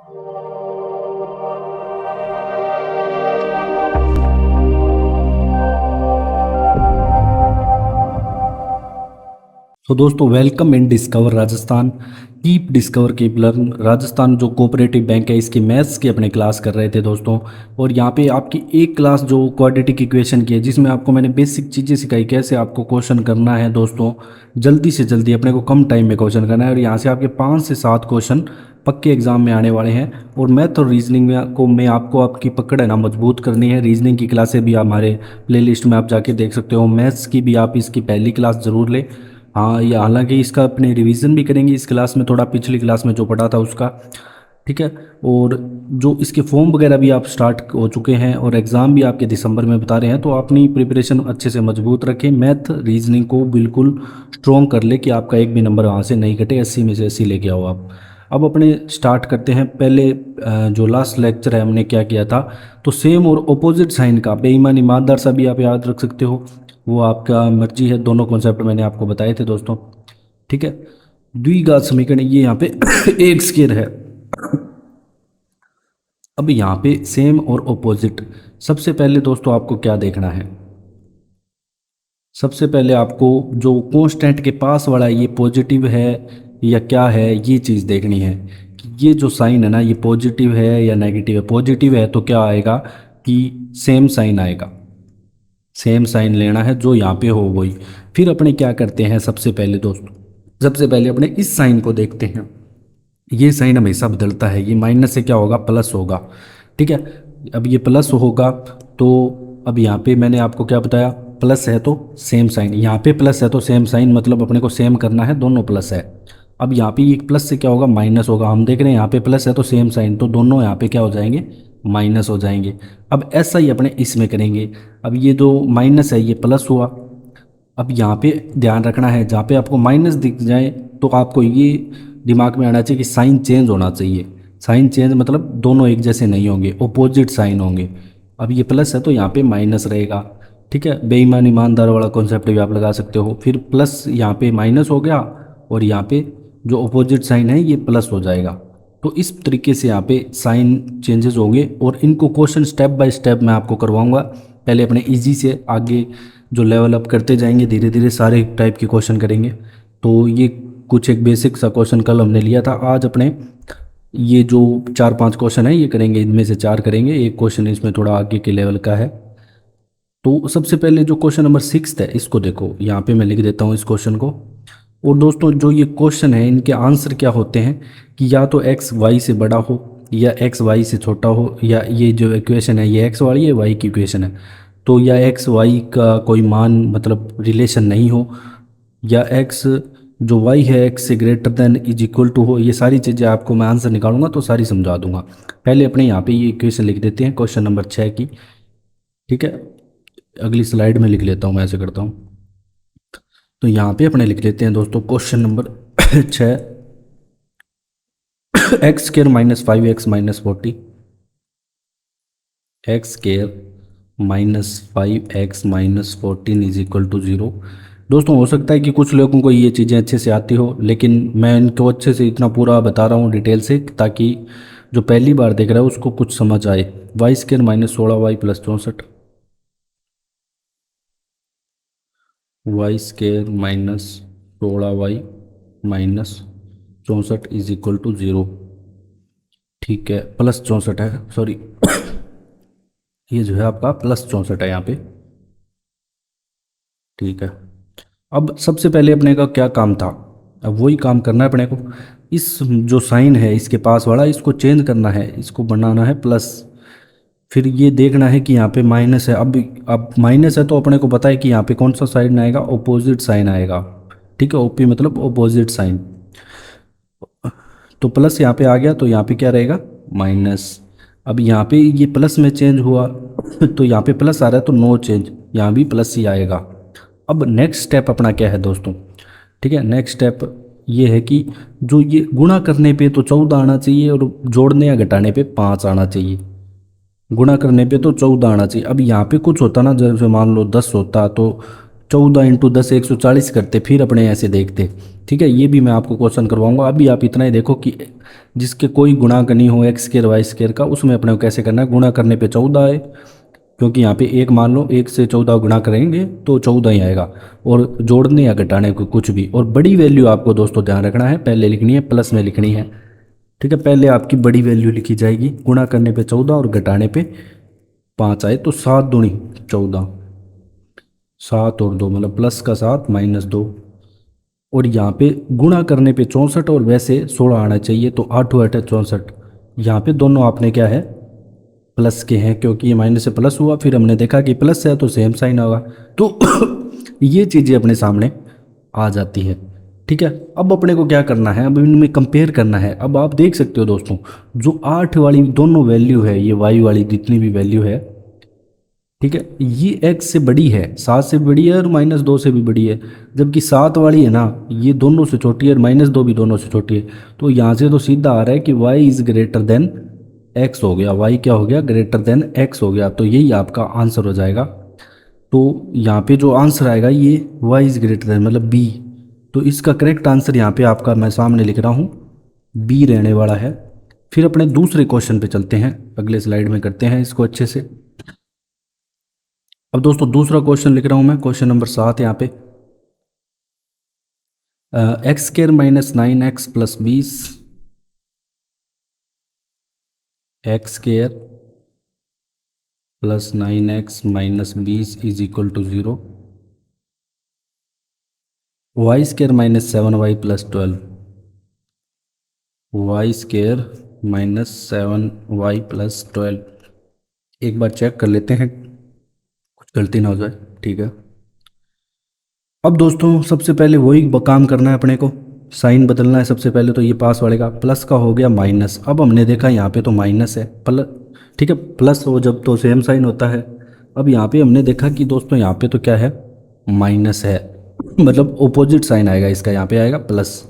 तो दोस्तों welcome in discover Rajasthan. Keep learn Rajasthan जो कोऑपरेटिव बैंक है इसकी मैथ्स की अपने क्लास कर रहे थे दोस्तों। और यहाँ पे आपकी एक क्लास जो क्वाड्रेटिक इक्वेशन की है जिसमें आपको मैंने बेसिक चीज़ें सिखाई कैसे आपको क्वेश्चन करना है दोस्तों। जल्दी से जल्दी अपने को कम टाइम में क्वेश्चन करना है और यहाँ से आपके 5 से 7 क्वेश्चन पक्के एग्जाम में आने वाले हैं। और मैथ और रीजनिंग में आपको आपकी पकड़ है ना मजबूत करनी है। रीजनिंग की क्लासें भी हमारे प्लेलिस्ट में आप जाके देख सकते हो। मैथ्स की भी आप इसकी पहली क्लास ज़रूर लें। हाँ, ये हालांकि इसका अपने रिवीजन भी करेंगे इस क्लास में, थोड़ा पिछली क्लास में जो पढ़ा था उसका। ठीक है। और जो इसके फॉर्म वगैरह भी आप स्टार्ट हो चुके हैं और एग्ज़ाम भी आपके दिसंबर में बता रहे हैं, तो अपनी प्रिपरेशन अच्छे से मजबूत रखें। मैथ रीजनिंग को बिल्कुल स्ट्रॉन्ग कर ले कि आपका एक भी नंबर वहाँ से नहीं कटे। 80 में से 80 लेके आओ आप। अब अपने स्टार्ट करते हैं। पहले जो लास्ट लेक्चर है हमने क्या किया था, तो सेम और अपोजिट साइन का बेईमान ईमानदार सा भी आप याद रख सकते हो, वो आपका मर्जी है। दोनों कॉन्सेप्ट मैंने आपको बताए थे दोस्तों। ठीक है। द्विघात समीकरण ये यहाँ पे एक स्क्वायर है। अब यहाँ पे सेम और ऑपोजिट। सबसे पहले दोस्तों आपको क्या देखना है, सबसे पहले आपको जो कांस्टेंट के पास वाला ये पॉजिटिव है या क्या है, ये चीज़ देखनी है कि ये जो साइन है ना ये पॉजिटिव है या नेगेटिव है। पॉजिटिव है तो क्या आएगा कि सेम साइन आएगा, सेम साइन लेना है जो यहाँ पे हो वही। फिर अपने क्या करते हैं, सबसे पहले दोस्तों सबसे पहले अपने इस साइन को देखते हैं। ये साइन हमेशा बदलता है, ये माइनस से क्या होगा प्लस होगा। ठीक है। अब ये प्लस होगा तो अब यहाँ पे मैंने आपको क्या बताया, प्लस है तो सेम साइन, यहाँ पे प्लस है तो सेम साइन, मतलब अपने को सेम करना है, दोनों प्लस है। अब यहाँ पे ये प्लस से क्या होगा माइनस होगा। हम देख रहे हैं यहाँ पे प्लस है तो सेम साइन, तो दोनों यहाँ पे क्या हो जाएंगे माइनस हो जाएंगे। अब ऐसा ही अपने इसमें करेंगे। अब ये जो माइनस है ये प्लस हुआ। अब यहाँ पे ध्यान रखना है, जहाँ पे आपको माइनस दिख जाए तो आपको ये दिमाग में आना चाहिए कि साइन चेंज होना चाहिए। साइन चेंज मतलब दोनों एक जैसे नहीं होंगे, ओपोजिट साइन होंगे। अब ये प्लस है तो यहाँ पे माइनस रहेगा। ठीक है। बेईमान ईमानदार वाला कॉन्सेप्ट भी आप लगा सकते हो। फिर प्लस यहाँ पे माइनस हो गया और यहाँ पे जो अपोजिट साइन है ये प्लस हो जाएगा। तो इस तरीके से यहाँ पे साइन चेंजेस होंगे और इनको क्वेश्चन स्टेप बाय स्टेप मैं आपको करवाऊंगा। पहले अपने इजी से आगे जो लेवल अप करते जाएंगे, धीरे धीरे सारे टाइप के क्वेश्चन करेंगे। तो ये कुछ एक बेसिक सा क्वेश्चन कल हमने लिया था। आज अपने ये जो 4-5 क्वेश्चन है ये करेंगे, इनमें से 4 करेंगे, एक क्वेश्चन इसमें थोड़ा आगे के लेवल का है। तो सबसे पहले जो क्वेश्चन नंबर 6 है इसको देखो, यहाँ पे मैं लिख देता हूँ इस क्वेश्चन को। और दोस्तों जो ये क्वेश्चन है इनके आंसर क्या होते हैं कि या तो एक्स वाई से बड़ा हो या एक्स वाई से छोटा हो, या ये जो इक्वेशन है ये एक्स वाली है वाई की इक्वेशन है, तो या एक्स वाई का कोई मान मतलब रिलेशन नहीं हो, या एक्स जो वाई है एक्स से greater than is equal to हो। ये सारी चीज़ें आपको मैं आंसर निकालूंगा तो सारी समझा दूंगा। पहले अपने यहाँ पे ये इक्वेशन लिख देते हैं क्वेश्चन नंबर 6 की। ठीक है। अगली स्लाइड में लिख लेता हूँ, मैं ऐसे करता हूँ। तो यहाँ पे अपने लिख लेते हैं दोस्तों question number 6, x square -5x-40, x square -5x-14 is equal to 0। दोस्तों हो सकता है कि कुछ लोगों को ये चीज़ें अच्छे से आती हो, लेकिन मैं इनको अच्छे से इतना पूरा बता रहा हूँ डिटेल से ताकि जो पहली बार देख रहा है उसको कुछ समझ आए। Y square -16y + 64, y square -16y - 64 is equal to 0। ठीक है, +64 है, सॉरी ये जो है आपका +64 है यहाँ पे। ठीक है। अब सबसे पहले अपने का क्या काम था, अब वही काम करना है अपने को। इस जो साइन है इसके पास वाला इसको चेंज करना है, इसको बनाना है प्लस। फिर ये देखना है कि यहाँ पे माइनस है। अब माइनस है तो अपने को पता है कि यहाँ पे कौन सा साइन आएगा, ऑपोजिट साइन आएगा। ठीक है। ओपी मतलब ऑपोजिट साइन। तो प्लस यहाँ पे आ गया तो यहाँ पे क्या रहेगा माइनस। अब यहाँ पे ये प्लस में चेंज हुआ तो यहाँ पे प्लस आ रहा है तो नो चेंज, यहाँ भी प्लस ही आएगा। अब नेक्स्ट स्टेप अपना क्या है दोस्तों। ठीक है। नेक्स्ट स्टेप ये है कि जो ये गुणा करने पे तो 14 आना चाहिए और जोड़ने या घटाने पे 5 आना चाहिए। गुणा करने पे तो 14 आना चाहिए। अब यहाँ पे कुछ होता ना, जैसे मान लो 10 होता तो 14 × 10 140 करते, फिर अपने ऐसे देखते। ठीक है, ये भी मैं आपको क्वेश्चन करवाऊंगा। अभी आप इतना ही देखो कि जिसके कोई गुणांक नहीं हो एक्स स्केयर वाई स्केयर का, उसमें अपने को कैसे करना है। गुणा करने पे 14 है, क्योंकि यहाँ पे एक मान लो, एक से 14 गुणा करेंगे तो 14 ही आएगा, और जोड़ने या घटाने को कुछ भी। और बड़ी वैल्यू आपको दोस्तों ध्यान रखना है, पहले लिखनी है, प्लस में लिखनी है। ठीक है, पहले आपकी बड़ी वैल्यू लिखी जाएगी, गुणा करने पे 14 और घटाने पे 5 आए तो 7 दूनी 14, 7 और 2 मतलब प्लस का 7 - 2। और यहाँ पे गुणा करने पे 64 और वैसे 16 आना चाहिए, तो 8 × 8 = 64। यहाँ पे दोनों आपने क्या है, प्लस के हैं, क्योंकि ये माइनस से प्लस हुआ, फिर हमने देखा कि प्लस है तो सेम साइन होगा। तो ये चीज़ें अपने सामने आ जाती है। ठीक है, अब अपने को क्या करना है, अब इनमें कंपेयर करना है। अब आप देख सकते हो दोस्तों, जो 8 वाली दोनों वैल्यू है, ये वाई वाली जितनी भी वैल्यू है, ठीक है, ये एक्स से बड़ी है, 7 से भी बड़ी है और -2 से भी बड़ी है। जबकि 7 वाली है ना, ये दोनों से छोटी है और -2 भी दोनों से छोटी है। तो यहाँ से तो सीधा आ रहा है कि y is greater than x हो गया, y क्या हो गया, ग्रेटर देन x हो गया। तो यही आपका आंसर हो जाएगा। तो यहाँ पे जो आंसर आएगा ये y इज़ ग्रेटर देन मतलब b। तो इसका करेक्ट आंसर यहाँ पे आपका मैं सामने लिख रहा हूँ, b रहने वाला है। फिर अपने दूसरे क्वेश्चन पे चलते हैं, अगले स्लाइड में करते हैं इसको अच्छे से। अब दोस्तों दूसरा क्वेश्चन लिख रहा हूँ मैं, क्वेश्चन नंबर 7 यहाँ पे। X square -9x + 20, x square +9x - 20 = 0, y square -7y + 12, y square -7y + 12। एक बार चेक कर लेते हैं, कुछ गलती ना हो जाए। ठीक है, अब दोस्तों सबसे पहले वही काम करना है अपने को, साइन बदलना है। सबसे पहले तो ये पास वाले का प्लस का हो गया माइनस। अब हमने देखा यहाँ पे तो माइनस है, प्लस, ठीक है, प्लस हो जब तो सेम साइन होता है। अब यहाँ पे हमने देखा कि दोस्तों यहाँ पे तो क्या है, माइनस है, मतलब ओपोजिट साइन आएगा इसका, यहाँ पे आएगा प्लस।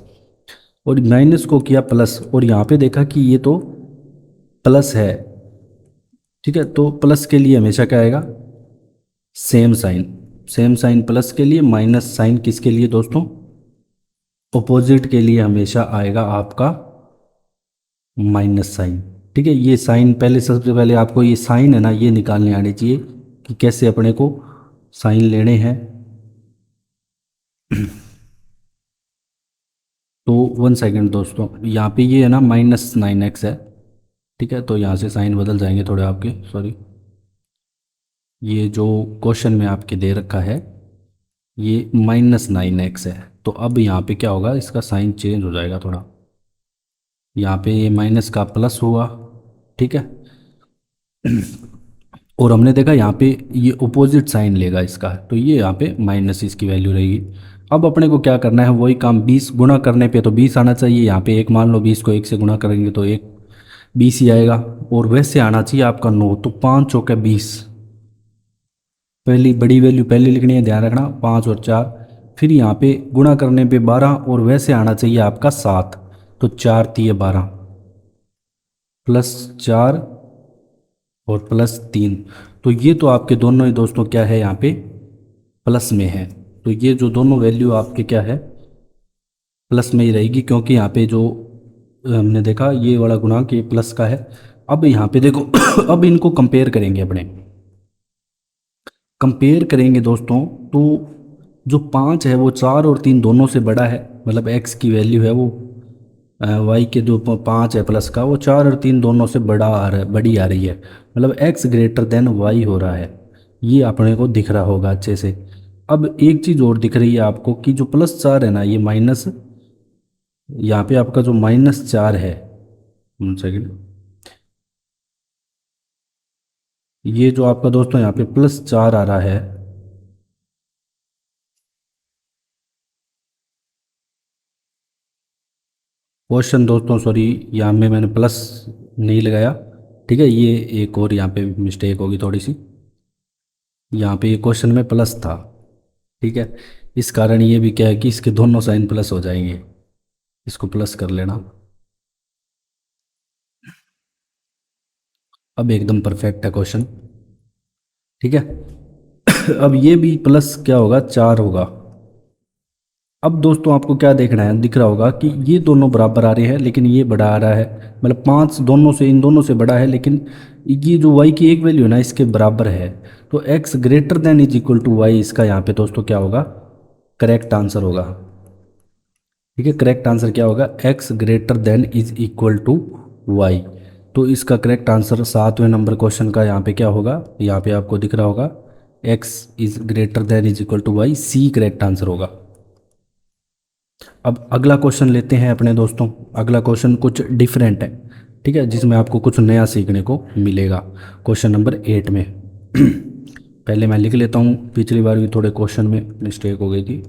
और माइनस को किया प्लस, और यहाँ पे देखा कि ये तो प्लस है। ठीक है, तो प्लस के लिए हमेशा क्या आएगा, same sign. Same sign plus के लिए, माइनस साइन किसके लिए दोस्तों, ऑपोजिट के लिए हमेशा आएगा आपका माइनस साइन। ठीक है, ये साइन पहले, सबसे पहले आपको ये साइन है ना, ये निकालने आने चाहिए कि कैसे अपने को साइन लेने हैं। तो 1 सेकेंड दोस्तों, यहाँ पे ये है ना -9x है। ठीक है, तो यहाँ से साइन बदल जाएंगे थोड़े आपके, सॉरी। ये जो क्वेश्चन में आपके दे रखा है ये -9x है, तो अब यहाँ पे क्या होगा, इसका साइन चेंज हो जाएगा थोड़ा। यहाँ पे ये माइनस का प्लस हुआ। ठीक है, और हमने देखा यहाँ पे ये अपोजिट साइन लेगा इसका, तो ये यहाँ पे माइनस इसकी वैल्यू रहेगी। अब अपने को क्या करना है, वही काम, 20 गुणा करने पे तो 20 आना चाहिए। यहाँ पे एक मान लो, 20 को 1 से गुणा करेंगे तो एक 20 ही आएगा। और वैसे आना चाहिए आपका 9, तो 5 चौके 20। पहली बड़ी वैल्यू पहले लिखनी है, ध्यान रखना, 5 और 4। फिर यहाँ पे गुणा करने पे 12, और वैसे आना चाहिए आपका 7, तो 4 × 12 +4 और +3। तो ये तो आपके दोनों ही दोस्तों क्या है, यहाँ पे प्लस में है। तो ये जो दोनों वैल्यू आपके क्या है, प्लस में ही रहेगी, क्योंकि यहाँ पे जो हमने देखा ये वाला गुणांक ये प्लस का है। अब यहाँ पे देखो अब इनको कंपेयर करेंगे, अपने कंपेयर करेंगे दोस्तों, तो जो 5 है वो 4 और 3 दोनों से बड़ा है, मतलब एक्स की वैल्यू है वो, वाई के जो 5 है प्लस का, वो 4 और 3 दोनों से बड़ा आ रहा है, बड़ी आ रही है, मतलब एक्स ग्रेटर देन वाई हो रहा है। ये अपने को दिख रहा होगा अच्छे से। अब एक चीज़ और दिख रही है आपको कि जो +4 है ना, ये माइनस, यहाँ पे आपका जो -4 है, 1 सेकेंड, ये जो आपका दोस्तों यहाँ पे +4 आ रहा है, क्वेश्चन दोस्तों, सॉरी, यहाँ में मैंने प्लस नहीं लगाया। ठीक है, ये एक और यहाँ पे मिस्टेक होगी थोड़ी सी, यहाँ पे ये क्वेश्चन में प्लस था। ठीक है, इस कारण ये भी क्या है कि इसके दोनों साइन प्लस हो जाएंगे, इसको प्लस कर लेना। अब एकदम परफेक्ट है क्वेश्चन। ठीक है, अब ये भी प्लस क्या होगा, 4 होगा। अब दोस्तों आपको क्या देखना है, दिख रहा होगा कि ये दोनों बराबर आ रहे हैं लेकिन ये बड़ा आ रहा है, मतलब 5 दोनों से, इन दोनों से बड़ा है, लेकिन ये जो y की एक वैल्यू है ना इसके बराबर है। तो x greater than is equal to y, इसका यहाँ पे दोस्तों क्या होगा, करेक्ट आंसर होगा। ठीक है, करेक्ट आंसर क्या होगा, x greater than is equal to y. तो इसका करेक्ट आंसर 7वें नंबर क्वेश्चन का यहाँ पे क्या होगा, यहाँ पे आपको दिख रहा होगा x इज greater than is equal to y, C correct answer होगा। अब अगला क्वेश्चन लेते हैं अपने दोस्तों। अगला क्वेश्चन कुछ डिफरेंट है, ठीक है, जिसमें आपको कुछ नया सीखने को मिलेगा। क्वेश्चन नंबर 8 में पहले मैं लिख लेता हूँ, पिछली बार भी थोड़े क्वेश्चन में मिस्टेक हो गई थी,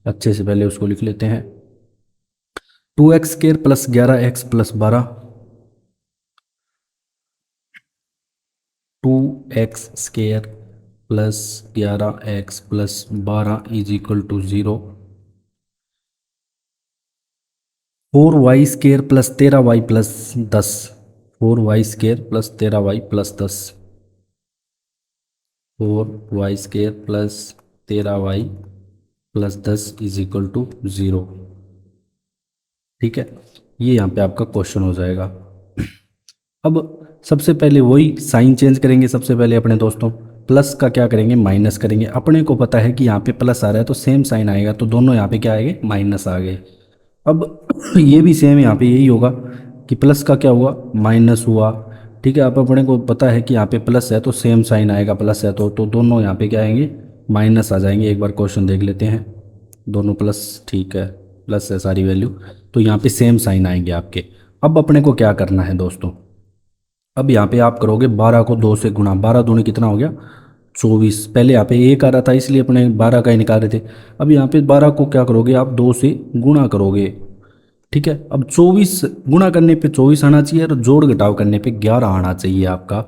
अच्छे से पहले उसको लिख लेते हैं। 2x² plus 11x plus 12, 2x² plus 11x plus 12 is equal to 0। 4y² plus 13y plus 10, 4y² plus 13y plus 10, 4y² plus 13y plus 10 is equal to 0। ठीक है, ये यहाँ पे आपका क्वेश्चन हो जाएगा। अब सबसे पहले वही साइन चेंज करेंगे, सबसे पहले अपने दोस्तों प्लस का क्या करेंगे, माइनस करेंगे। अपने को पता है कि यहाँ पे प्लस आ रहा है तो सेम साइन आएगा, तो दोनों यहाँ पे क्या आएंगे, माइनस आ गए। अब ये भी सेम यहाँ पे यही होगा कि प्लस का क्या हुआ, माइनस हुआ। ठीक है, अब अपने को पता है कि यहाँ पे प्लस है तो सेम साइन आएगा, प्लस है तो दोनों यहाँ पे क्या आएंगे, माइनस आ जाएंगे। एक बार क्वेश्चन देख लेते हैं, दोनों प्लस, ठीक है प्लस है सारी वैल्यू, तो यहाँ पे सेम साइन आएंगे आपके। अब अपने को क्या करना है दोस्तों, अब यहाँ पे आप करोगे 12 को 2 से गुणा, 12 दूनी कितना हो गया, 24। पहले यहाँ पे 1 आ रहा था इसलिए अपने 12 का ही निकाल रहे थे। अब यहाँ पे 12 को क्या करोगे आप, 2 से गुणा करोगे। ठीक है, अब 24 गुणा करने पे 24 आना चाहिए और जोड़ घटाव करने पे 11 आना चाहिए आपका।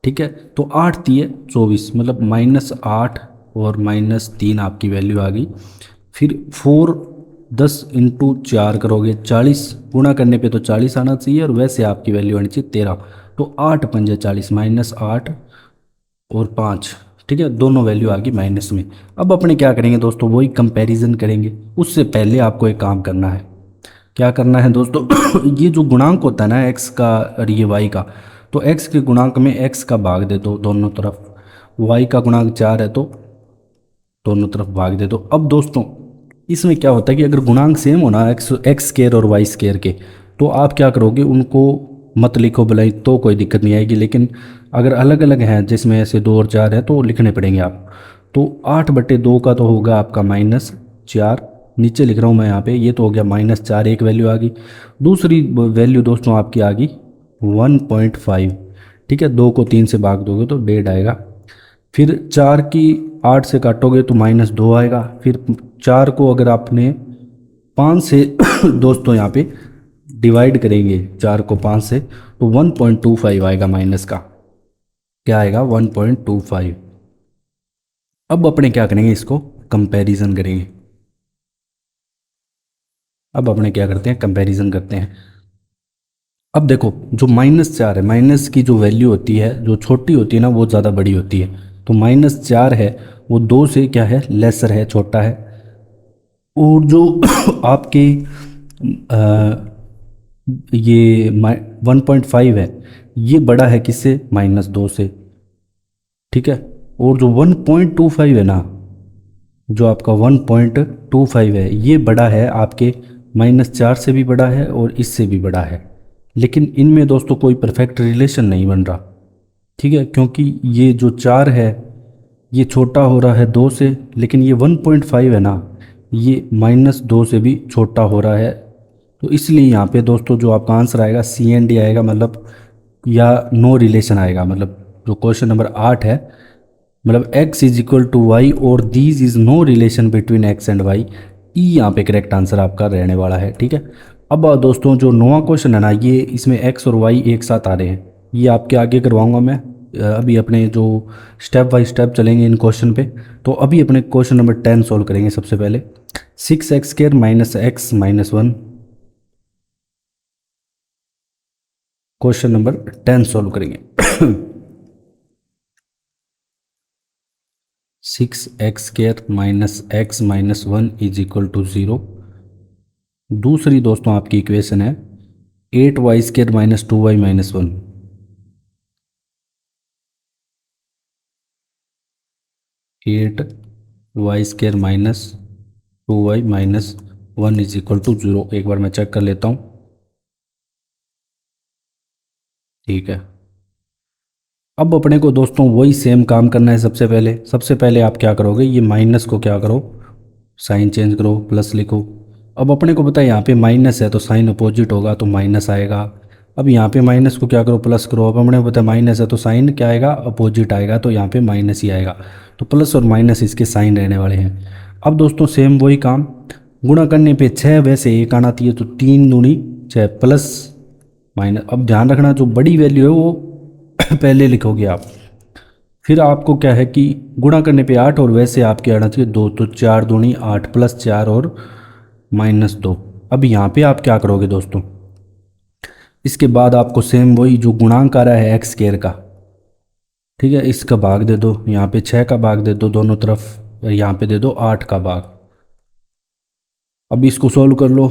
ठीक है, तो 8 दिए 24, मतलब -8 और -3 आपकी वैल्यू आ गई। फिर 4 10 इंटू 4 करोगे 40, गुणा करने पे तो 40 आना चाहिए और वैसे आपकी वैल्यू आनी चाहिए 13। तो 8 पंजे 40, -8 और 5। ठीक है, दोनों वैल्यू आ गई माइनस में। अब अपने क्या करेंगे दोस्तों, वही कंपैरिजन करेंगे। उससे पहले आपको एक काम करना है, क्या करना है दोस्तों ये जो गुणांक होता है ना एक्स का और ये वाई का, तो एक्स के गुणांक में एक्स का भाग दे दो दोनों तरफ, वाई का गुणांक 4 है तो दोनों तरफ भाग दे दो। अब दोस्तों इसमें क्या होता है कि अगर गुणांक सेम हो ना, एक्स एक्स स्केयर और वाई स्केयर के, तो आप क्या करोगे, उनको मत लिखो भलाई तो कोई दिक्कत नहीं आएगी, लेकिन अगर अलग अलग हैं जिसमें ऐसे 2 और 4 है तो लिखने पड़ेंगे आप। तो 8/2 का तो होगा आपका -4, नीचे लिख रहा हूँ मैं यहाँ पे, ये तो हो गया -4, एक वैल्यू आ गई। दूसरी वैल्यू दोस्तों आपकी आ गई 1.5। ठीक है, 2 को 3 से भाग दोगे तो 1.5 आएगा। फिर 4 की 8 से काटोगे तो -2 आएगा। फिर 4 को अगर आपने 5 से दोस्तों यहाँ पे डिवाइड करेंगे 4 को 5 से, तो 1.25 आएगा माइनस का, क्या आएगा 1.25। अब अपने क्या करेंगे, इसको कंपैरिजन करेंगे। अब अपने क्या करते हैं, कंपैरिजन करते हैं। अब देखो जो -4 है, माइनस की जो वैल्यू होती है जो छोटी होती है ना वो ज़्यादा बड़ी होती है। तो -4 है वो 2 से क्या है, लेसर है, छोटा है। और जो आपके ये 1.5 है, ये बड़ा है किससे, -2 से। ठीक है, और जो 1.25 है ना, जो आपका 1.25 है, ये बड़ा है आपके -4 से भी बड़ा है और इससे भी बड़ा है। लेकिन इनमें दोस्तों कोई परफेक्ट रिलेशन नहीं बन रहा। ठीक है, क्योंकि ये जो 4 है ये छोटा हो रहा है 2 से, लेकिन ये 1.5 है ना, ये -2 से भी छोटा हो रहा है। तो इसलिए यहाँ पे दोस्तों जो आपका आंसर आएगा CND आएगा, मतलब या नो रिलेशन आएगा। मतलब जो क्वेश्चन नंबर 8 है, मतलब x is equal to Y और these is no relation between x and y, ई यहाँ पे करेक्ट आंसर आपका रहने वाला है। ठीक है, अब दोस्तों जो नौवां क्वेश्चन है ना, ये इसमें x और y एक साथ आ रहे हैं, ये आपके आगे करवाऊंगा मैं। अभी अपने जो स्टेप बाय स्टेप चलेंगे इन क्वेश्चन पे। तो अभी अपने क्वेश्चन नंबर 10 सॉल्व करेंगे सबसे पहले। 6x² -x -1, question number 10 solve करेंगे। 6x² minus x minus 1 is equal to 0। दूसरी दोस्तों आपकी इक्वेशन है 8y² minus 2y minus 1। 8y² minus 2y minus 1 is equal to 0। एक बार मैं चेक कर लेता हूँ। ठीक है, अब अपने को दोस्तों वही सेम काम करना है। सबसे पहले आप क्या करोगे, ये माइनस को क्या करो, साइन चेंज करो, प्लस लिखो। अब अपने को पता है यहाँ पे माइनस है तो साइन अपोजिट होगा तो माइनस आएगा। अब यहाँ पे माइनस को क्या करो, प्लस करो। अब अपने को पता है माइनस है तो साइन क्या आएगा, अपोजिट आएगा, तो यहाँ पे माइनस ही आएगा। तो प्लस और माइनस इसके साइन रहने वाले हैं। अब दोस्तों सेम वही काम, गुणा करने पे 6 वैसे 1 आना चाहिए, तो 3 दूनी 6 प्लस माइनस। अब ध्यान रखना जो बड़ी वैल्यू है वो पहले लिखोगे आप। फिर आपको क्या है कि गुणा करने पे 8 और वैसे आपके आना चाहिए 2, तो 4 दूनी 8 प्लस 4 और माइनस 2। अब यहाँ पे आप क्या करोगे दोस्तों, इसके बाद आपको सेम वही जो गुणांक आ रहा है x² का, ठीक है, इसका भाग दे दो, यहाँ पे 6 का भाग दे दो दोनों तरफ, यहाँ पे दे दो 8 का भाग। अब इसको सॉल्व कर लो,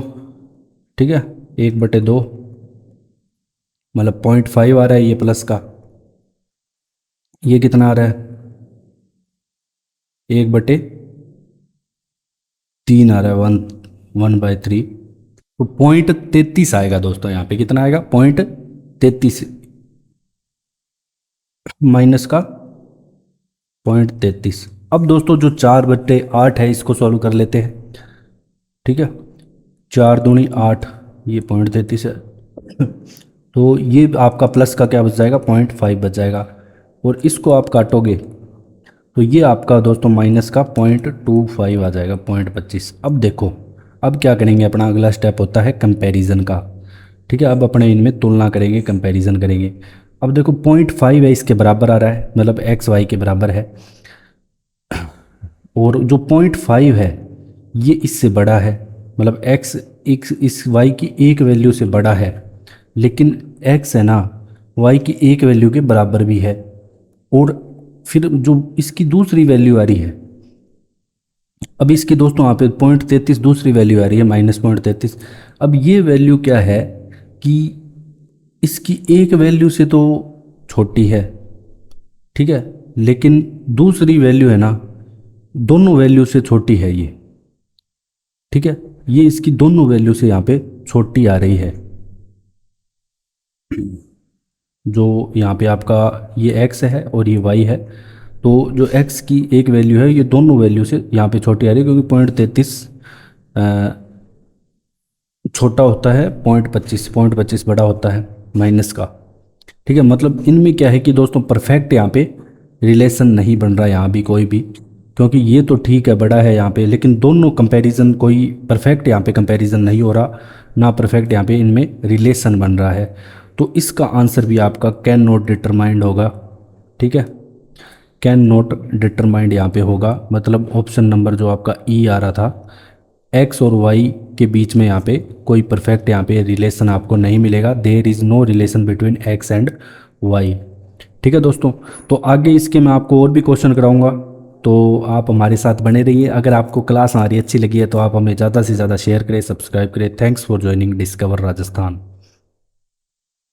ठीक है, 1/2 मतलब 0.5 आ रहा है ये प्लस का। ये कितना आ रहा है, 1/3 आ रहा है, 1/3। तो 0.33 आएगा दोस्तों। यहाँ पे कितना आएगा, 0.33 माइनस का 0.33। अब दोस्तों जो 4/8 है इसको सॉल्व कर लेते हैं। ठीक है, 4 दूनी 8, ये 0.33 है। तो ये आपका प्लस का क्या बच जाएगा, 0.5 बच जाएगा। और इसको आप काटोगे तो ये आपका दोस्तों माइनस का 0.25 आ जाएगा, 0.25। अब देखो, अब क्या करेंगे, अपना अगला स्टेप होता है कंपैरिजन का। ठीक है, अब अपने इनमें तुलना करेंगे, कंपैरिजन करेंगे। अब देखो 0.5 है, इसके बराबर आ रहा है, मतलब एक्स वाई के बराबर है। और जो 0.5 है ये इससे बड़ा है, मतलब एक्स इस वाई की एक वैल्यू से बड़ा है, लेकिन एक्स है ना वाई की एक वैल्यू के बराबर भी है। और फिर जो इसकी दूसरी वैल्यू आ रही है, अब इसकी दोस्तों यहाँ पे 0.33 दूसरी वैल्यू आ रही है, -0.33। अब ये वैल्यू क्या है कि इसकी एक वैल्यू से तो छोटी है, ठीक है, लेकिन दूसरी वैल्यू है ना दोनों वैल्यू से छोटी है ये। ठीक है, ये इसकी दोनों वैल्यू से यहाँ पे छोटी आ रही है। जो यहाँ पे आपका ये x है और ये y है, तो जो x की एक वैल्यू है ये दोनों वैल्यू से यहाँ पे छोटी आ रही है, क्योंकि 0.33 छोटा होता है, 0.25 बड़ा होता है माइनस का। ठीक है, मतलब इनमें क्या है कि दोस्तों परफेक्ट यहाँ पे रिलेशन नहीं बन रहा यहाँ भी कोई भी, क्योंकि ये तो ठीक है बड़ा है यहाँ पे, लेकिन दोनों कंपैरिजन कोई परफेक्ट यहाँ पे कंपैरिजन नहीं हो रहा, ना परफेक्ट यहाँ पे इनमें रिलेशन बन रहा है। तो इसका आंसर भी आपका कैन नॉट डिटरमाइंड होगा। ठीक है, कैन नॉट डिटरमाइंड यहाँ पे होगा, मतलब ऑप्शन नंबर जो आपका ई आ रहा था, एक्स और वाई के बीच में यहाँ पे कोई परफेक्ट यहाँ पे रिलेशन आपको नहीं मिलेगा। There is no relation between x and y. ठीक है दोस्तों, तो आगे इसके मैं आपको और भी क्वेश्चन कराऊंगा, तो आप हमारे साथ बने रहिए। अगर आपको क्लास हमारी अच्छी लगी है तो आप हमें ज़्यादा से ज़्यादा शेयर करें, सब्सक्राइब करें। Thanks for joining discover Rajasthan.